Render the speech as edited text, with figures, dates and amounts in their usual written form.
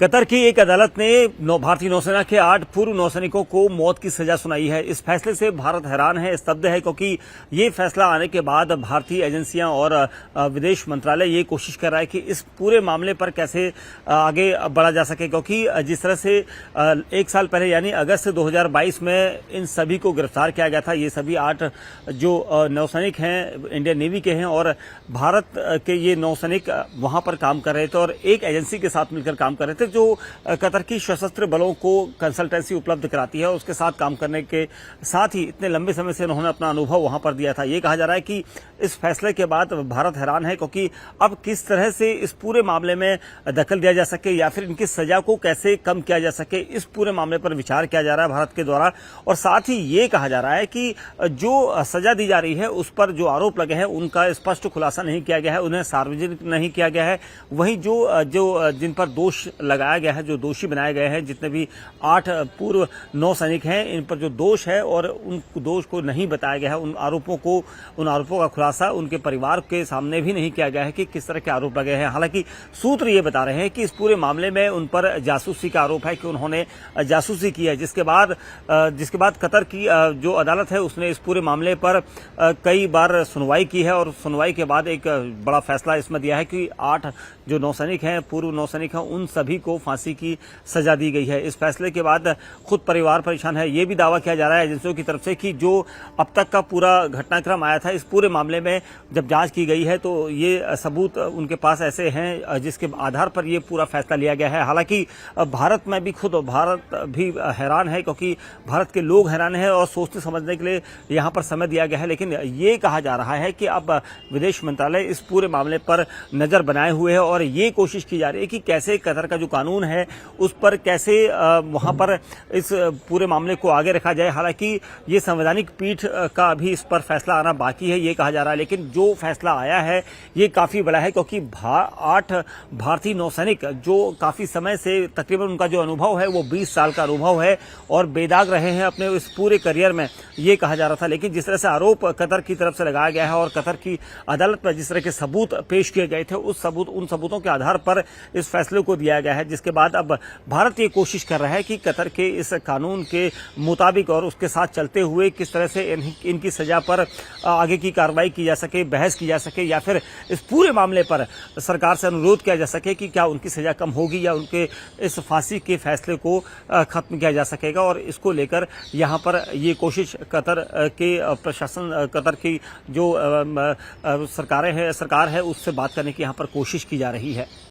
Qatar की एक अदालत ने भारतीय नौसेना के 8 पूर्व नौसैनिकों को मौत की सजा सुनाई है। इस फैसले से भारत हैरान है, स्तब्ध है, क्योंकि ये फैसला आने के बाद भारतीय एजेंसियां और विदेश मंत्रालय ये कोशिश कर रहा है कि इस पूरे मामले पर कैसे आगे बढ़ा जा सके, क्योंकि जिस तरह से 1 साल पहले यानी अगस्त 2022 में इन सभी को गिरफ्तार किया गया था। ये सभी 8 जो नौसैनिक हैं इंडियन नेवी के हैं और भारत के ये नौसैनिक वहां पर काम कर रहे थे और एक एजेंसी के साथ मिलकर काम कर रहे थे जो कतर की सशस्त्र बलों को कंसल्टेंसी उपलब्ध कराती है। उसके साथ काम करने के साथ ही इतने लंबे समय से उन्होंने अपना अनुभव वहां पर दिया था। ये कहा जा रहा है कि इस फैसले के बाद भारत हैरान है, क्योंकि अब किस तरह से इस पूरे मामले में दखल दिया जा सके या फिर इनकी सजा को कैसे कम किया जा सके, इस पूरे मामले पर विचार किया जा रहा है भारत के द्वारा। और साथ ही ये कहा जा रहा है कि जो सजा दी जा रही है उस पर जो आरोप लगे हैं उनका स्पष्ट खुलासा नहीं किया गया है, उन्हें सार्वजनिक नहीं किया गया है। वहीं जो जिन पर दोष लगाया गया है, जो दोषी बनाए गए हैं, जितने भी 8 पूर्व नौसैनिक हैं, इन पर जो दोष है और उन दोष को नहीं बताया गया है, उन आरोपों का खुलासा उनके परिवार के सामने भी नहीं किया गया है कि किस तरह के आरोप लगे हैं। हालांकि सूत्र ये बता रहे हैं कि इस पूरे मामले में उन पर जासूसी का आरोप है कि उन्होंने जासूसी की है, जिसके बाद कतर की जो अदालत है उसने इस पूरे मामले पर कई बार सुनवाई की है और सुनवाई के बाद एक बड़ा फैसला इसमें दिया है कि 8 जो नौसैनिक हैं, पूर्व नौसैनिक हैं, उन सभी को फांसी की सजा दी गई है। इस फैसले के बाद खुद परिवार परेशान है। ये भी दावा किया जा रहा है एजेंसियों की तरफ से कि जो अब तक का पूरा घटनाक्रम आया था, इस पूरे मामले में जब जांच की गई है तो ये सबूत उनके पास ऐसे हैं जिसके आधार पर ये पूरा फैसला लिया गया है। हालांकि भारत भी हैरान है, क्योंकि भारत के लोग हैरान हैं और सोचने समझने के लिए यहाँ पर समय दिया गया है। लेकिन ये कहा जा रहा है कि अब विदेश मंत्रालय इस पूरे मामले पर नजर बनाए हुए है और ये कोशिश की जा रही है कि कैसे कतर का जो कानून है उस पर कैसे वहां पर इस पूरे मामले को आगे रखा जाए। हालांकि ये संवैधानिक पीठ का अभी इस पर फैसला आना बाकी है, ये कहा जा रहा है। लेकिन जो फैसला आया है ये काफी बड़ा है, क्योंकि 8 भारतीय नौसैनिक जो काफी समय से, तकरीबन उनका जो अनुभव है वो 20 साल का अनुभव है और बेदाग रहे हैं अपने इस पूरे करियर में, ये कहा जा रहा था। लेकिन जिस तरह से आरोप कतर की तरफ से लगाया गया है और कतर की अदालत में जिस तरह के सबूत पेश किए गए थे उन सबूतों के आधार पर इस फैसले को दिया गया है, जिसके बाद अब भारत ये कोशिश कर रहा है कि कतर के इस कानून के मुताबिक और उसके साथ चलते हुए किस तरह से इनकी सजा पर आगे की कार्रवाई की जा सके, बहस की जा सके, या फिर इस पूरे मामले पर सरकार से अनुरोध किया जा सके कि क्या उनकी सजा कम होगी या उनके इस फांसी के फैसले को खत्म किया जा सकेगा। और इसको लेकर यहाँ पर ये कोशिश कतर के प्रशासन, कतर की जो सरकार है उससे बात करने की यहाँ पर कोशिश की जा रही है।